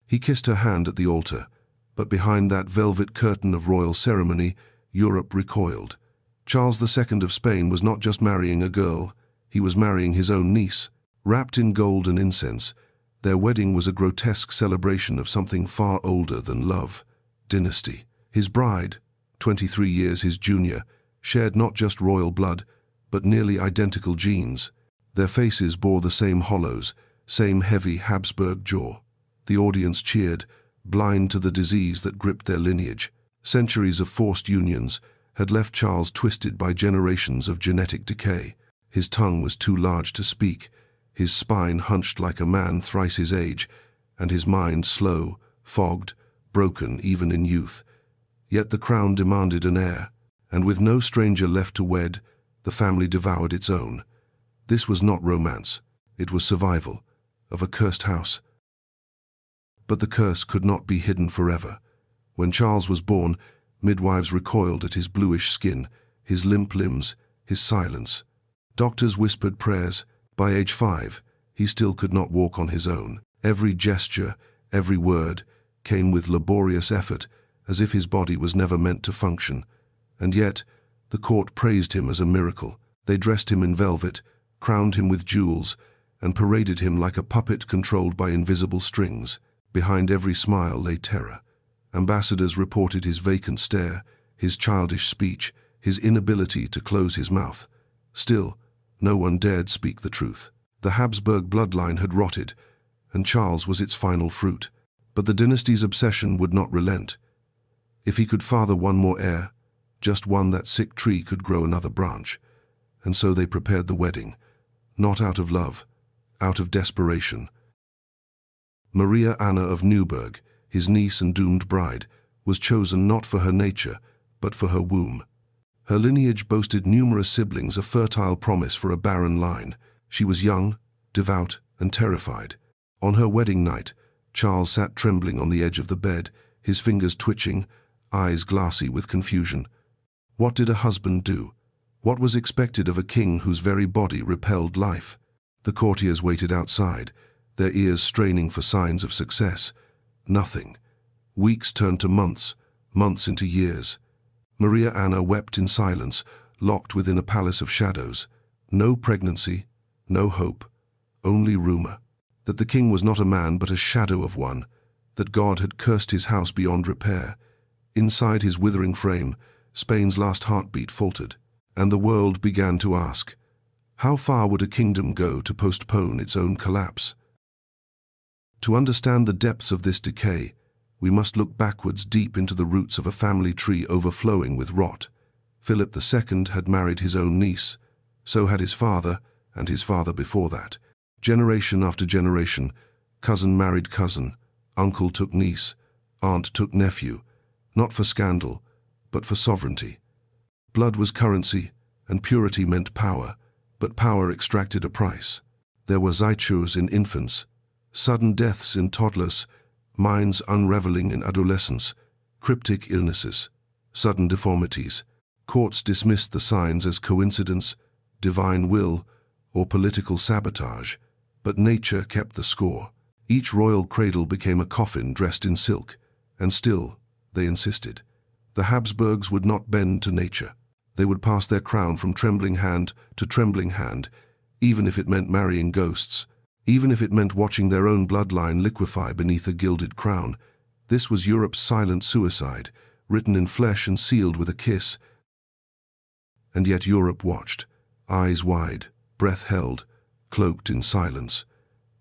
He kissed her hand at the altar, but behind that velvet curtain of royal ceremony, Europe recoiled. Charles II of Spain was not just marrying a girl, he was marrying his own niece. Wrapped in gold and incense, their wedding was a grotesque celebration of something far older than love: dynasty. His bride, 23 years his junior, shared not just royal blood, but nearly identical genes. Their faces bore the same hollows, same heavy Habsburg jaw. The audience cheered, blind to the disease that gripped their lineage. Centuries of forced unions had left Charles twisted by generations of genetic decay. His tongue was too large to speak, his spine hunched like a man thrice his age, and his mind slow, fogged, broken even in youth. Yet the crown demanded an heir, and with no stranger left to wed, the family devoured its own. This was not romance, it was survival of a cursed house. But the curse could not be hidden forever. When Charles was born, midwives recoiled at his bluish skin, his limp limbs, his silence. Doctors whispered prayers. By age 5, he still could not walk on his own. Every gesture, every word, came with laborious effort, as if his body was never meant to function. And yet, the court praised him as a miracle. They dressed him in velvet, crowned him with jewels, and paraded him like a puppet controlled by invisible strings. Behind every smile lay terror. Ambassadors reported his vacant stare, his childish speech, his inability to close his mouth. Still, no one dared speak the truth. The Habsburg bloodline had rotted, and Charles was its final fruit. But the dynasty's obsession would not relent. If he could father one more heir, just one, that sick tree could grow another branch. And so they prepared the wedding, not out of love, out of desperation. Maria Anna of Neuburg, his niece and doomed bride, was chosen not for her nature, but for her womb. Her lineage boasted numerous siblings, a fertile promise for a barren line. She was young, devout, and terrified. On her wedding night, Charles sat trembling on the edge of the bed, his fingers twitching, eyes glassy with confusion. What did a husband do? What was expected of a king whose very body repelled life? The courtiers waited outside, their ears straining for signs of success. Nothing. Weeks turned to months, months into years. Maria Anna wept in silence, locked within a palace of shadows. No pregnancy, no hope, only rumor. That the king was not a man but a shadow of one, that God had cursed his house beyond repair. Inside his withering frame, Spain's last heartbeat faltered, and the world began to ask, how far would a kingdom go to postpone its own collapse? To understand the depths of this decay, we must look backwards deep into the roots of a family tree overflowing with rot. Philip II had married his own niece. So had his father, and his father before that. Generation after generation, cousin married cousin, uncle took niece, aunt took nephew, not for scandal, but for sovereignty. Blood was currency, and purity meant power, but power extracted a price. There were Zeichurs in infants, sudden deaths in toddlers, minds unraveling in adolescence, cryptic illnesses, sudden deformities. Courts dismissed the signs as coincidence, divine will, or political sabotage, but nature kept the score. Each royal cradle became a coffin dressed in silk, and still, they insisted. The Habsburgs would not bend to nature. They would pass their crown from trembling hand to trembling hand, even if it meant marrying ghosts. Even if it meant watching their own bloodline liquefy beneath a gilded crown. This was Europe's silent suicide, written in flesh and sealed with a kiss. And yet Europe watched, eyes wide, breath held, cloaked in silence.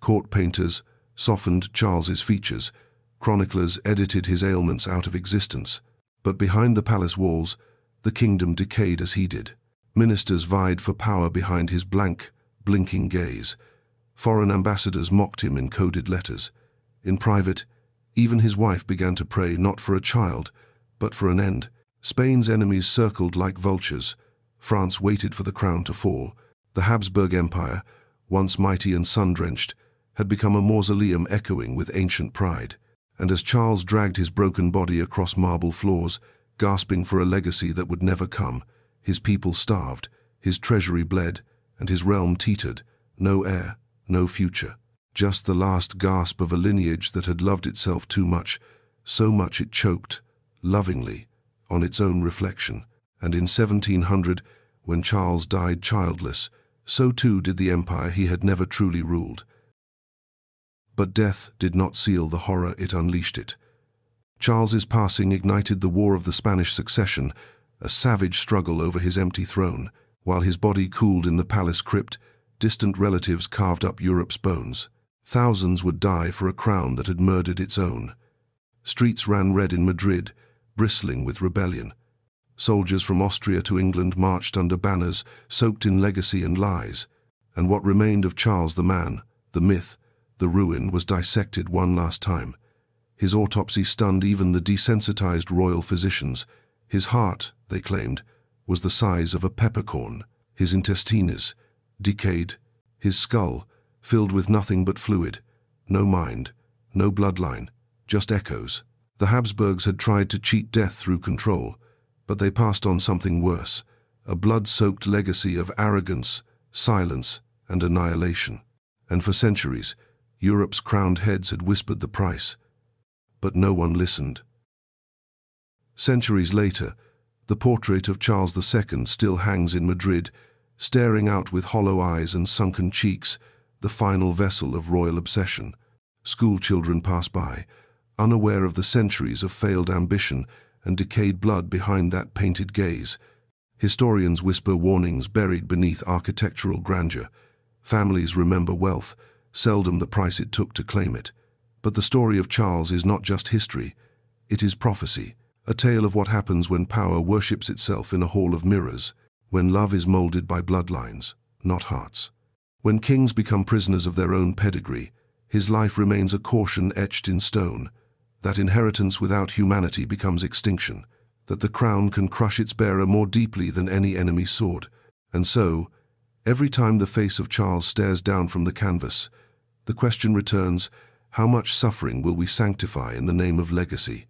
Court painters softened Charles's features, chroniclers edited his ailments out of existence. But behind the palace walls, the kingdom decayed as he did. Ministers vied for power behind his blank, blinking gaze. Foreign ambassadors mocked him in coded letters. In private, even his wife began to pray not for a child, but for an end. Spain's enemies circled like vultures. France waited for the crown to fall. The Habsburg Empire, once mighty and sun-drenched, had become a mausoleum echoing with ancient pride. And as Charles dragged his broken body across marble floors, gasping for a legacy that would never come, his people starved, his treasury bled, and his realm teetered. No heir, no future. just the last gasp of a lineage that had loved itself too much, so much it choked, lovingly, on its own reflection. And in 1700, when Charles died childless, so too did the empire he had never truly ruled. But death did not seal the horror, it unleashed it. Charles's passing ignited the War of the Spanish Succession, a savage struggle over his empty throne. While his body cooled in the palace crypt, distant relatives carved up Europe's bones. Thousands would die for a crown that had murdered its own. Streets ran red in Madrid, bristling with rebellion. Soldiers from Austria to England marched under banners soaked in legacy and lies. And what remained of Charles the man, the myth, the ruin, was dissected one last time. His autopsy stunned even the desensitized royal physicians. His heart, they claimed, was the size of a peppercorn. His intestines, decayed. His skull, filled with nothing but fluid. No mind, no bloodline, just echoes. The Habsburgs had tried to cheat death through control, but they passed on something worse, a blood-soaked legacy of arrogance, silence, and annihilation. And for centuries, Europe's crowned heads had whispered the price, but no one listened. Centuries later, the portrait of Charles II still hangs in Madrid, staring out with hollow eyes and sunken cheeks, the final vessel of royal obsession. School children pass by, unaware of the centuries of failed ambition and decayed blood behind that painted gaze. Historians whisper warnings buried beneath architectural grandeur. Families remember wealth, seldom the price it took to claim it. But the story of Charles is not just history, it is prophecy, a tale of what happens when power worships itself in a hall of mirrors, when love is molded by bloodlines, not hearts. When kings become prisoners of their own pedigree, his life remains a caution etched in stone, that inheritance without humanity becomes extinction, that the crown can crush its bearer more deeply than any enemy's sword. And so, every time the face of Charles stares down from the canvas, the question returns, how much suffering will we sanctify in the name of legacy?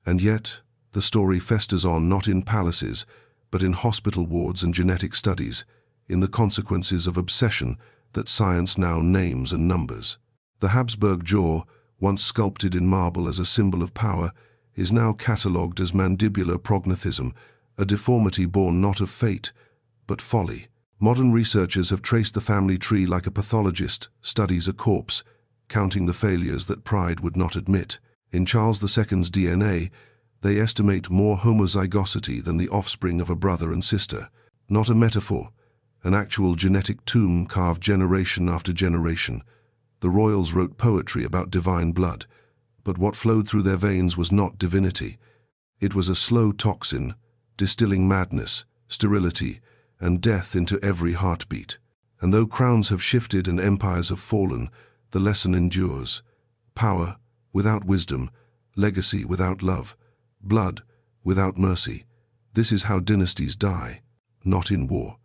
And yet, the story festers on not in palaces, but in hospital wards and genetic studies, in the consequences of obsession that science now names and numbers. The Habsburg jaw, once sculpted in marble as a symbol of power, is now catalogued as mandibular prognathism, a deformity born not of fate, but folly. Modern researchers have traced the family tree like a pathologist studies a corpse, counting the failures that pride would not admit. In Charles II's DNA, they estimate more homozygosity than the offspring of a brother and sister. Not a metaphor, an actual genetic tomb carved generation after generation. The royals wrote poetry about divine blood, but what flowed through their veins was not divinity. It was a slow toxin, distilling madness, sterility, and death into every heartbeat. And though crowns have shifted and empires have fallen, the lesson endures. Power without wisdom, legacy without love, blood without mercy. This is how dynasties die, not in war,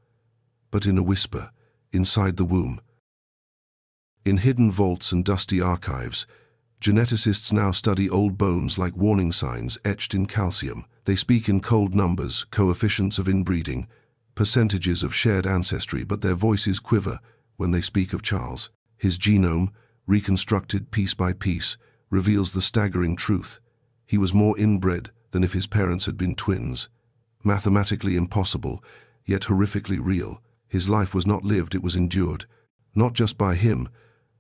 but in a whisper, inside the womb. In hidden vaults and dusty archives, geneticists now study old bones like warning signs etched in calcium. They speak in cold numbers, coefficients of inbreeding, percentages of shared ancestry, but their voices quiver when they speak of Charles. His genome, reconstructed piece by piece, reveals the staggering truth. He was more inbred than if his parents had been twins. Mathematically impossible, yet horrifically real. His life was not lived, it was endured, not just by him,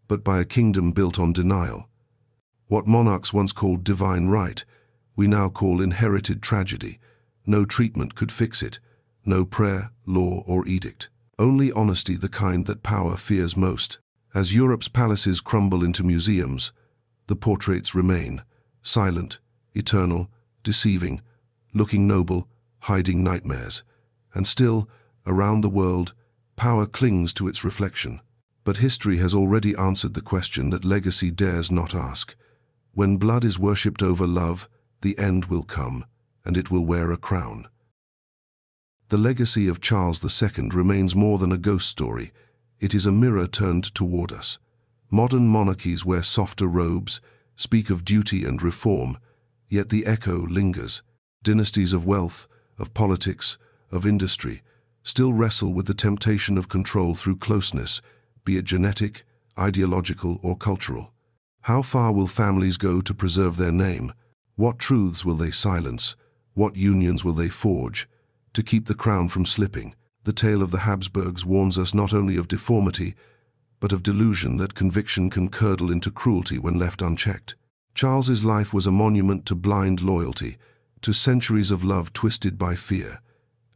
but by a kingdom built on denial. What monarchs once called divine right, we now call inherited tragedy. No treatment could fix it, no prayer, law, or edict. Only honesty, the kind that power fears most. As Europe's palaces crumble into museums, the portraits remain, silent, eternal, deceiving, looking noble, hiding nightmares. And still, around the world, power clings to its reflection. But history has already answered the question that legacy dares not ask. When blood is worshipped over love, the end will come, and it will wear a crown. The legacy of Charles II remains more than a ghost story. It is a mirror turned toward us. Modern monarchies wear softer robes, speak of duty and reform, yet the echo lingers. Dynasties of wealth, of politics, of industry, still wrestle with the temptation of control through closeness, be it genetic, ideological or cultural? How far will families go to preserve their name? What truths will they silence? What unions will they forge to keep the crown from slipping? The tale of the Habsburgs warns us not only of deformity, but of delusion that conviction can curdle into cruelty when left unchecked. Charles's life was a monument to blind loyalty, to centuries of love twisted by fear.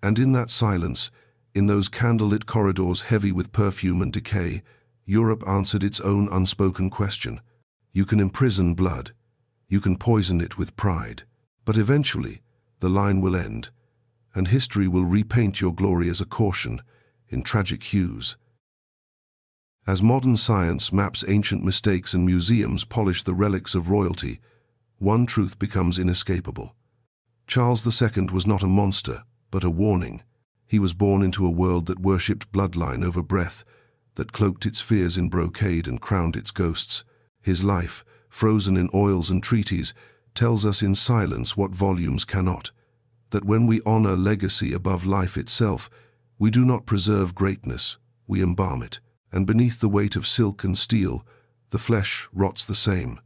And in that silence, in those candlelit corridors heavy with perfume and decay, Europe answered its own unspoken question. You can imprison blood, you can poison it with pride, but eventually the line will end, and history will repaint your glory as a caution in tragic hues. As modern science maps ancient mistakes and museums polish the relics of royalty, one truth becomes inescapable. Charles II was not a monster, but a warning. He was born into a world that worshipped bloodline over breath, that cloaked its fears in brocade and crowned its ghosts. His life, frozen in oils and treaties, tells us in silence what volumes cannot, that when we honor legacy above life itself, we do not preserve greatness, we embalm it, and beneath the weight of silk and steel, the flesh rots the same.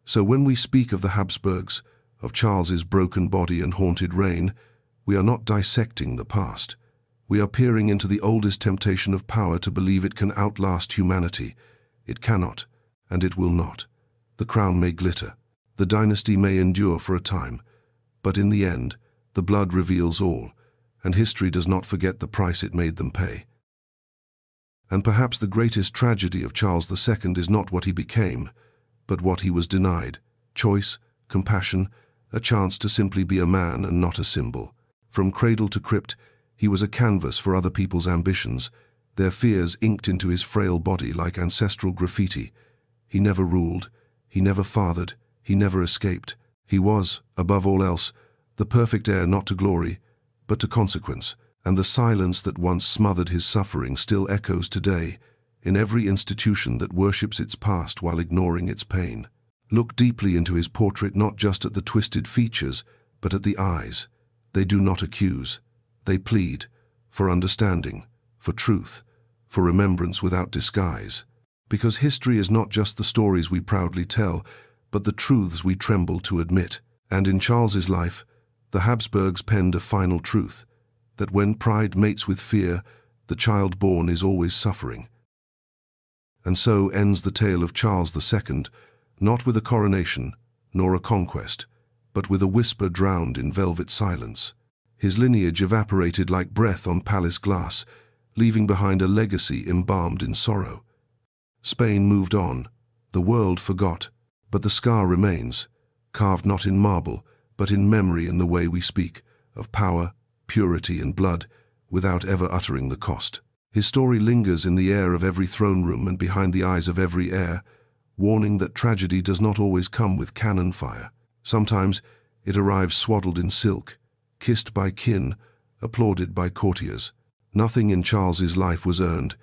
So when we speak of the Habsburgs, of Charles's broken body and haunted reign, we are not dissecting the past. We are peering into the oldest temptation of power to believe it can outlast humanity. It cannot, and it will not. The crown may glitter, the dynasty may endure for a time, but in the end, the blood reveals all, and history does not forget the price it made them pay. And perhaps the greatest tragedy of Charles II is not what he became, but what he was denied: choice, compassion, a chance to simply be a man and not a symbol. From cradle to crypt, he was a canvas for other people's ambitions, their fears inked into his frail body like ancestral graffiti. He never ruled, he never fathered, he never escaped. He was, above all else, the perfect heir not to glory, but to consequence, and the silence that once smothered his suffering still echoes today in every institution that worships its past while ignoring its pain. Look deeply into his portrait, not just at the twisted features, but at the eyes. They do not accuse. They plead for understanding, for truth, for remembrance without disguise. Because history is not just the stories we proudly tell, but the truths we tremble to admit. And in Charles's life, the Habsburgs penned a final truth, that when pride mates with fear, the child born is always suffering. And so ends the tale of Charles II, not with a coronation, nor a conquest, but with a whisper drowned in velvet silence. His lineage evaporated like breath on palace glass, leaving behind a legacy embalmed in sorrow. Spain moved on, the world forgot, but the scar remains, carved not in marble, but in memory in the way we speak, of power, purity and blood, without ever uttering the cost. His story lingers in the air of every throne room and behind the eyes of every heir, warning that tragedy does not always come with cannon fire. Sometimes it arrives swaddled in silk, kissed by kin, applauded by courtiers. Nothing in Charles's life was earned,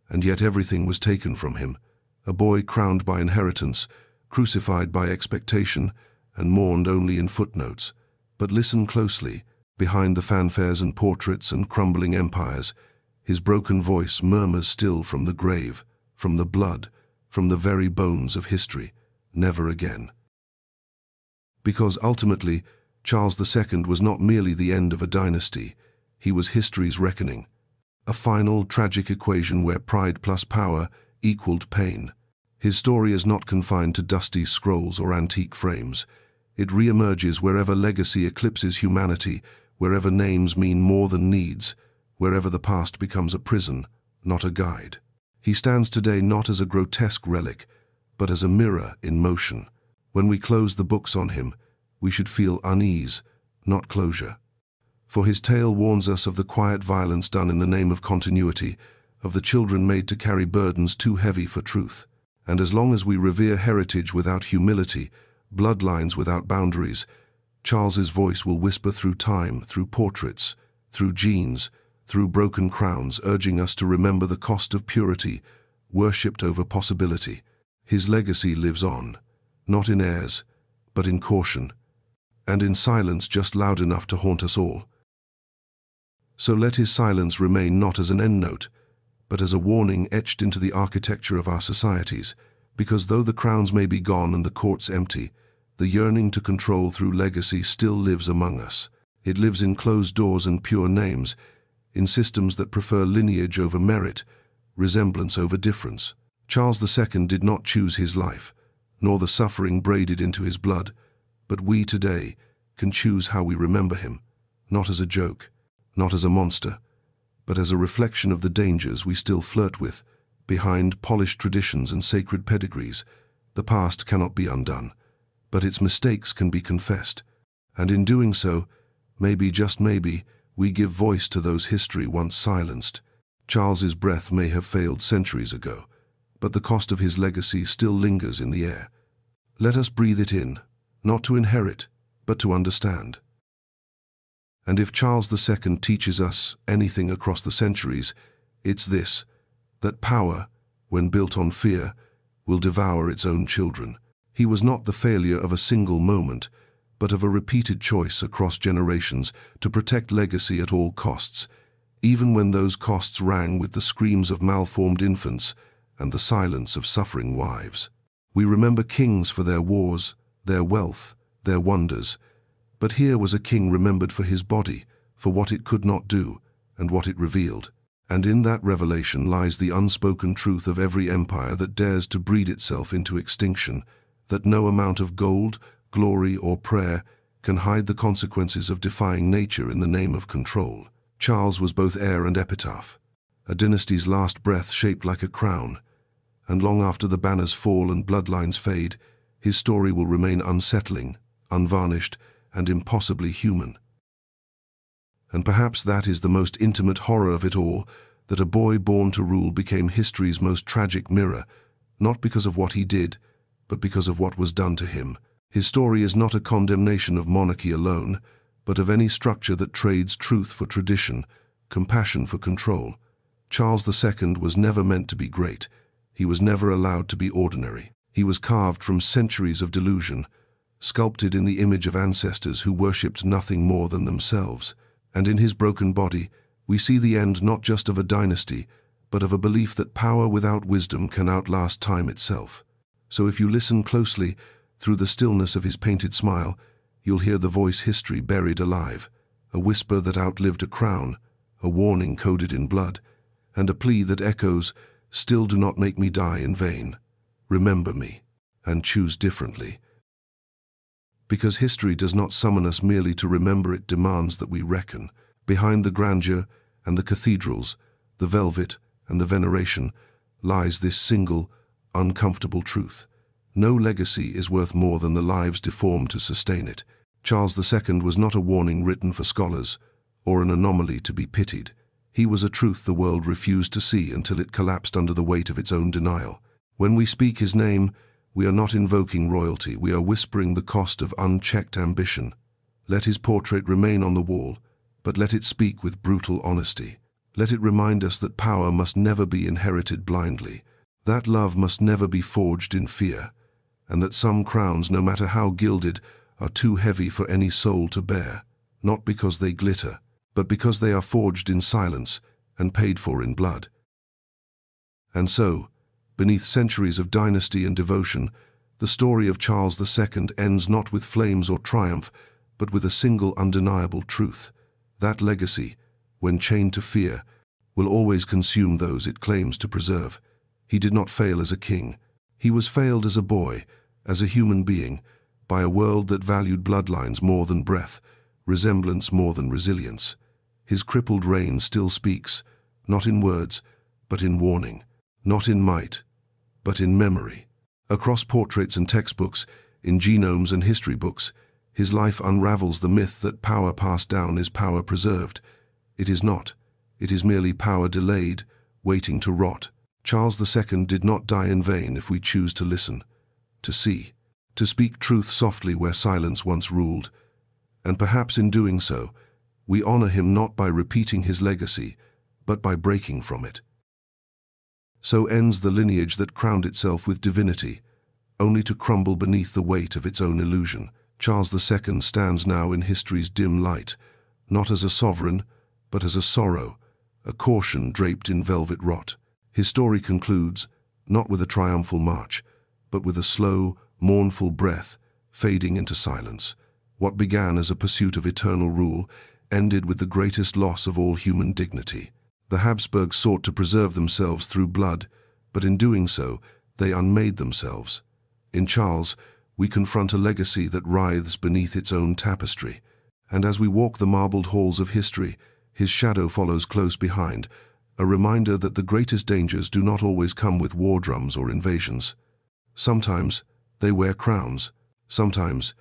and yet everything was taken from him. A boy crowned by inheritance, crucified by expectation, and mourned only in footnotes. But listen closely, behind the fanfares and portraits and crumbling empires, his broken voice murmurs still from the grave, from the blood, from the very bones of history: never again. Because ultimately, Charles II was not merely the end of a dynasty, he was history's reckoning. A final, tragic equation where pride plus power equaled pain. His story is not confined to dusty scrolls or antique frames. It re-emerges wherever legacy eclipses humanity, wherever names mean more than needs, wherever the past becomes a prison, not a guide. He stands today not as a grotesque relic, but as a mirror in motion. When we close the books on him, we should feel unease, not closure. For his tale warns us of the quiet violence done in the name of continuity, of the children made to carry burdens too heavy for truth. And as long as we revere heritage without humility, bloodlines without boundaries, Charles's voice will whisper through time, through portraits, through genes, through broken crowns, urging us to remember the cost of purity, worshipped over possibility. His legacy lives on, not in airs, but in caution, and in silence just loud enough to haunt us all. So let his silence remain not as an endnote, but as a warning etched into the architecture of our societies, because though the crowns may be gone and the courts empty, the yearning to control through legacy still lives among us. It lives in closed doors and pure names, in systems that prefer lineage over merit, resemblance over difference. Charles II did not choose his life, nor the suffering braided into his blood, but we today can choose how we remember him, not as a joke, not as a monster, but as a reflection of the dangers we still flirt with. Behind polished traditions and sacred pedigrees, the past cannot be undone, but its mistakes can be confessed, and in doing so, maybe, just maybe, we give voice to those history once silenced. Charles's breath may have failed centuries ago, but the cost of his legacy still lingers in the air. Let us breathe it in, not to inherit, but to understand. And if Charles II teaches us anything across the centuries, it's this: that power, when built on fear, will devour its own children. He was not the failure of a single moment, but of a repeated choice across generations to protect legacy at all costs, even when those costs rang with the screams of malformed infants and the silence of suffering wives. We remember kings for their wars, their wealth, their wonders, but here was a king remembered for his body, for what it could not do, and what it revealed. And in that revelation lies the unspoken truth of every empire that dares to breed itself into extinction, that no amount of gold, glory, or prayer can hide the consequences of defying nature in the name of control. Charles was both heir and epitaph, a dynasty's last breath shaped like a crown, and long after the banners fall and bloodlines fade, his story will remain unsettling, unvarnished, and impossibly human. And perhaps that is the most intimate horror of it all, that a boy born to rule became history's most tragic mirror, not because of what he did, but because of what was done to him. His story is not a condemnation of monarchy alone, but of any structure that trades truth for tradition, compassion for control. Charles II was never meant to be great. He was never allowed to be ordinary. He was carved from centuries of delusion, sculpted in the image of ancestors who worshipped nothing more than themselves. And in his broken body, we see the end not just of a dynasty, but of a belief that power without wisdom can outlast time itself. So if you listen closely, through the stillness of his painted smile, you'll hear the voice history buried alive, a whisper that outlived a crown, a warning coded in blood, and a plea that echoes, "Still do not make me die in vain. Remember me, and choose differently." Because history does not summon us merely to remember, it demands that we reckon. Behind the grandeur and the cathedrals, the velvet and the veneration, lies this single, uncomfortable truth. No legacy is worth more than the lives deformed to sustain it. Charles II was not a warning written for scholars, or an anomaly to be pitied. He was a truth the world refused to see until it collapsed under the weight of its own denial. When we speak his name, we are not invoking royalty, we are whispering the cost of unchecked ambition. Let his portrait remain on the wall, but let it speak with brutal honesty. Let it remind us that power must never be inherited blindly, that love must never be forged in fear, and that some crowns, no matter how gilded, are too heavy for any soul to bear, not because they glitter, but because they are forged in silence and paid for in blood. And so, beneath centuries of dynasty and devotion, the story of Charles II ends not with flames or triumph, but with a single undeniable truth. That legacy, when chained to fear, will always consume those it claims to preserve. He did not fail as a king. He was failed as a boy, as a human being, by a world that valued bloodlines more than breath, resemblance more than resilience. His crippled reign still speaks, not in words, but in warning. Not in might, but in memory. Across portraits and textbooks, in genomes and history books, his life unravels the myth that power passed down is power preserved. It is not. It is merely power delayed, waiting to rot. Charles II did not die in vain if we choose to listen, to see, to speak truth softly where silence once ruled. And perhaps in doing so, we honor him not by repeating his legacy, but by breaking from it. So ends the lineage that crowned itself with divinity, only to crumble beneath the weight of its own illusion. Charles II stands now in history's dim light, not as a sovereign, but as a sorrow, a caution draped in velvet rot. His story concludes, not with a triumphal march, but with a slow, mournful breath fading into silence. What began as a pursuit of eternal rule ended with the greatest loss of all human dignity. The Habsburgs sought to preserve themselves through blood, but in doing so, they unmade themselves. In Charles, we confront a legacy that writhes beneath its own tapestry, and as we walk the marbled halls of history, his shadow follows close behind, a reminder that the greatest dangers do not always come with war drums or invasions. Sometimes they wear crowns, sometimes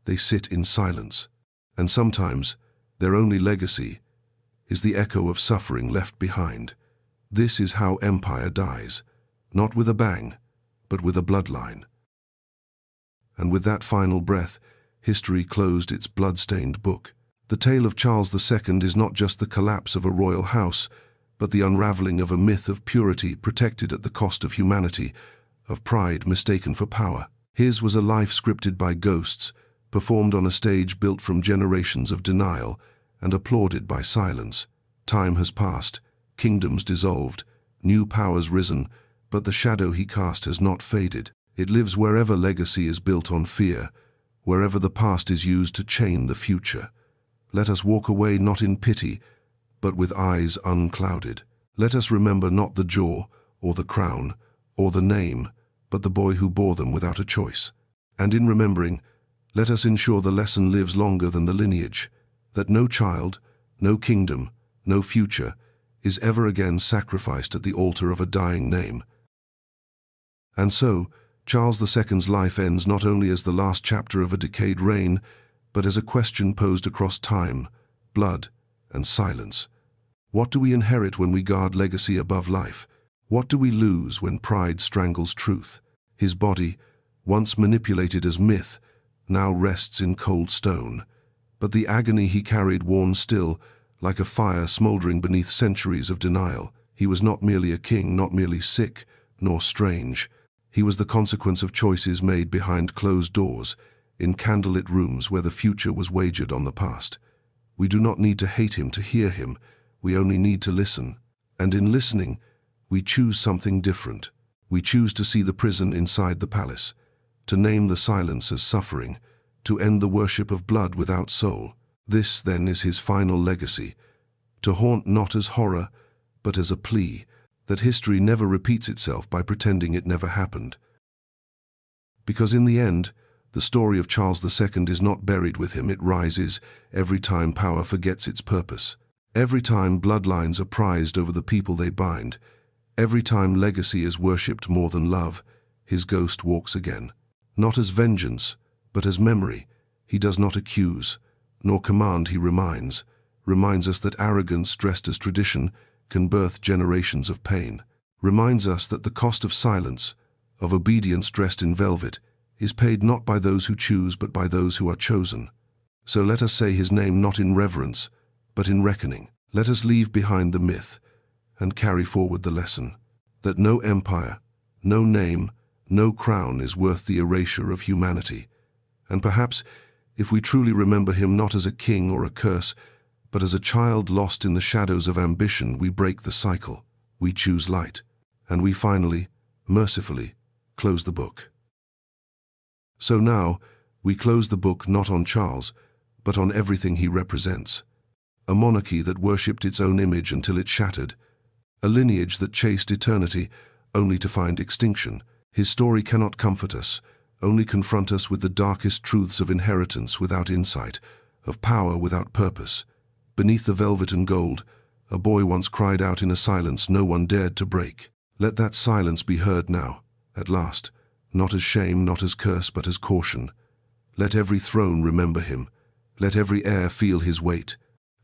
they sit in silence, and sometimes their only legacy is the echo of suffering left behind. This is how empire dies, not with a bang, but with a bloodline. And with that final breath, history closed its blood-stained book. The tale of Charles II is not just the collapse of a royal house, but the unraveling of a myth of purity protected at the cost of humanity, of pride mistaken for power. His was a life scripted by ghosts, performed on a stage built from generations of denial, and applauded by silence. Time has passed, kingdoms dissolved, new powers risen, but the shadow he cast has not faded. It lives wherever legacy is built on fear, wherever the past is used to chain the future. Let us walk away not in pity, but with eyes unclouded. Let us remember not the jaw, or the crown, or the name, but the boy who bore them without a choice. And in remembering, let us ensure the lesson lives longer than the lineage, that no child, no kingdom, no future is ever again sacrificed at the altar of a dying name. And so, Charles II's life ends not only as the last chapter of a decayed reign, but as a question posed across time, blood, and silence. What do we inherit when we guard legacy above life? What do we lose when pride strangles truth? His body, once manipulated as myth, now rests in cold stone. But the agony he carried worn still, like a fire smoldering beneath centuries of denial. He was not merely a king, not merely sick, nor strange. He was the consequence of choices made behind closed doors, in candlelit rooms where the future was wagered on the past. We do not need to hate him to hear him, we only need to listen. And in listening, we choose something different. We choose to see the prison inside the palace, to name the silence as suffering, to end the worship of blood without soul. This, then, is his final legacy, to haunt not as horror, but as a plea, that history never repeats itself by pretending it never happened. Because in the end, the story of Charles II is not buried with him, it rises every time power forgets its purpose. Every time bloodlines are prized over the people they bind, every time legacy is worshipped more than love, his ghost walks again. Not as vengeance, but as memory. He does not accuse, nor command, he reminds us that arrogance dressed as tradition can birth generations of pain. Reminds us that the cost of silence, of obedience dressed in velvet, is paid not by those who choose but by those who are chosen. So let us say his name not in reverence, but in reckoning. Let us leave behind the myth and carry forward the lesson that no empire, no name, no crown is worth the erasure of humanity. And perhaps, if we truly remember him not as a king or a curse, but as a child lost in the shadows of ambition, we break the cycle, we choose light, and we finally, mercifully, close the book. So now, we close the book not on Charles, but on everything he represents. A monarchy that worshipped its own image until it shattered, a lineage that chased eternity only to find extinction. His story cannot comfort us, only confront us with the darkest truths of inheritance without insight, of power without purpose. Beneath the velvet and gold, a boy once cried out in a silence no one dared to break. Let that silence be heard now, at last, not as shame, not as curse, but as caution. Let every throne remember him, let every heir feel his weight,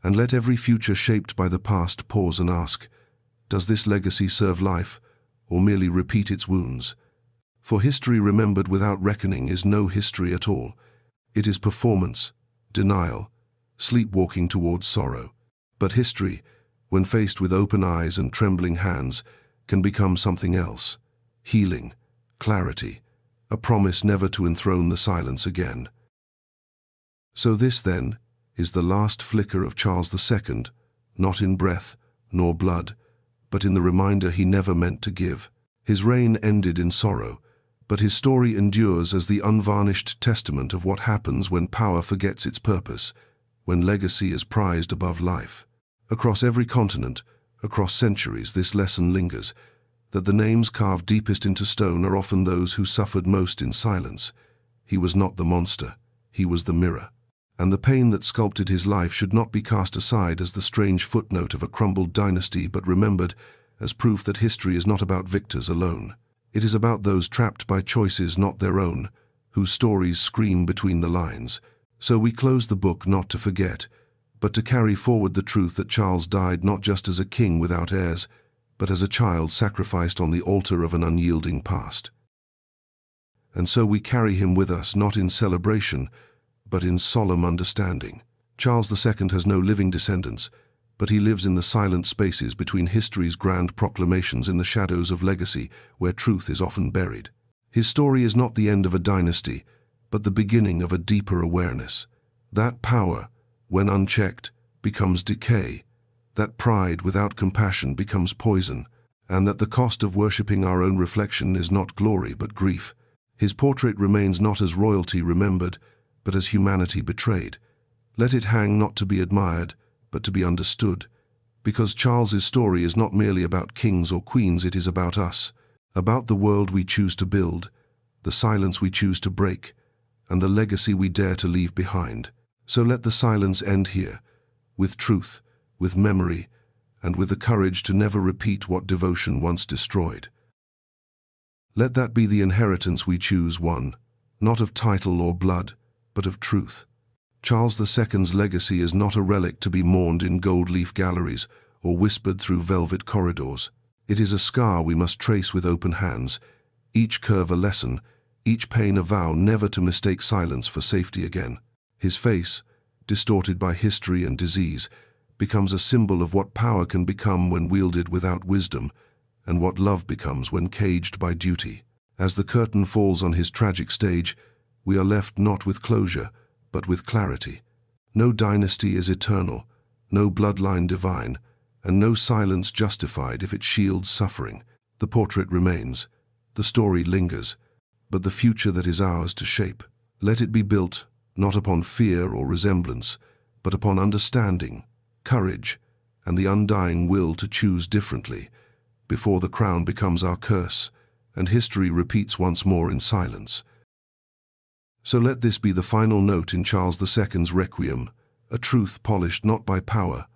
and let every future shaped by the past pause and ask, does this legacy serve life, or merely repeat its wounds? For history remembered without reckoning is no history at all. It is performance, denial, sleepwalking towards sorrow. But history, when faced with open eyes and trembling hands, can become something else. Healing, clarity, a promise never to enthrone the silence again. So this, then, is the last flicker of Charles II, not in breath nor blood, but in the reminder he never meant to give. His reign ended in sorrow, but his story endures as the unvarnished testament of what happens when power forgets its purpose, when legacy is prized above life. Across every continent, across centuries, this lesson lingers, that the names carved deepest into stone are often those who suffered most in silence. He was not the monster, he was the mirror. And the pain that sculpted his life should not be cast aside as the strange footnote of a crumbled dynasty, but remembered as proof that history is not about victors alone. It is about those trapped by choices not their own, whose stories scream between the lines. So we close the book not to forget, but to carry forward the truth that Charles died not just as a king without heirs, but as a child sacrificed on the altar of an unyielding past. And so we carry him with us not in celebration, but in solemn understanding. Charles II has no living descendants, but he lives in the silent spaces between history's grand proclamations, in the shadows of legacy where truth is often buried. His story is not the end of a dynasty, but the beginning of a deeper awareness. That power, when unchecked, becomes decay, that pride without compassion becomes poison, and that the cost of worshipping our own reflection is not glory but grief. His portrait remains not as royalty remembered, but as humanity betrayed. Let it hang not to be admired, but to be understood, because Charles's story is not merely about kings or queens, it is about us, about the world we choose to build, the silence we choose to break, and the legacy we dare to leave behind. So let the silence end here, with truth, with memory, and with the courage to never repeat what devotion once destroyed. Let that be the inheritance we choose, one, not of title or blood, but of truth. Charles II's legacy is not a relic to be mourned in gold-leaf galleries or whispered through velvet corridors. It is a scar we must trace with open hands, each curve a lesson, each pain a vow never to mistake silence for safety again. His face, distorted by history and disease, becomes a symbol of what power can become when wielded without wisdom, and what love becomes when caged by duty. As the curtain falls on his tragic stage, we are left not with closure, but with clarity. No dynasty is eternal, no bloodline divine, and no silence justified if it shields suffering. The portrait remains, the story lingers, but the future that is ours to shape, let it be built not upon fear or resemblance, but upon understanding, courage, and the undying will to choose differently, before the crown becomes our curse, and history repeats once more in silence. So let this be the final note in Charles II's requiem, a truth polished not by power,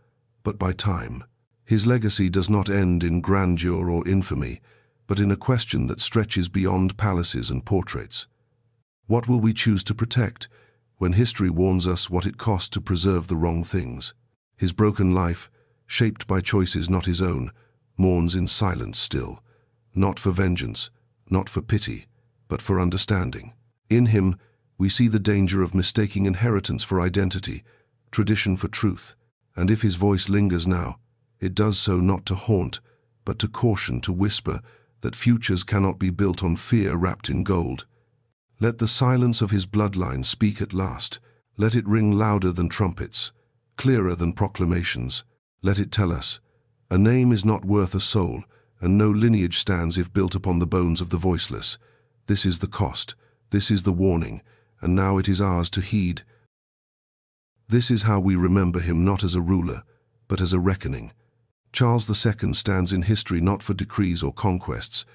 but by time. His legacy does not end in grandeur or infamy, but in a question that stretches beyond palaces and portraits. What will we choose to protect, when history warns us what it cost to preserve the wrong things? His broken life, shaped by choices not his own, mourns in silence still, not for vengeance, not for pity, but for understanding. In him, we see the danger of mistaking inheritance for identity, tradition for truth, and if his voice lingers now, it does so not to haunt, but to caution, to whisper that futures cannot be built on fear wrapped in gold. Let the silence of his bloodline speak at last. Let it ring louder than trumpets, clearer than proclamations. Let it tell us, a name is not worth a soul, and no lineage stands if built upon the bones of the voiceless. This is the cost, this is the warning, and now it is ours to heed. This is how we remember him, not as a ruler, but as a reckoning. Charles II stands in history not for decrees or conquests,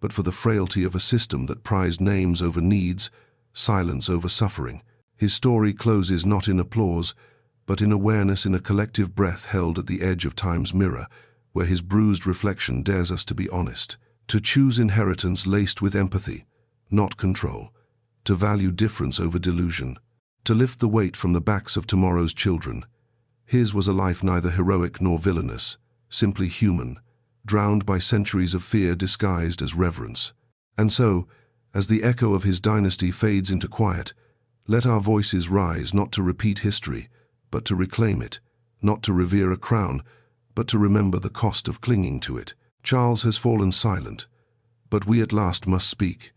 but for the frailty of a system that prized names over needs, silence over suffering. His story closes not in applause, but in awareness, in a collective breath held at the edge of time's mirror, where his bruised reflection dares us to be honest, to choose inheritance laced with empathy, not control, to value difference over delusion, to lift the weight from the backs of tomorrow's children. His was a life neither heroic nor villainous, simply human, drowned by centuries of fear disguised as reverence. And so, as the echo of his dynasty fades into quiet, let our voices rise not to repeat history, but to reclaim it, not to revere a crown, but to remember the cost of clinging to it. Charles has fallen silent, but we at last must speak,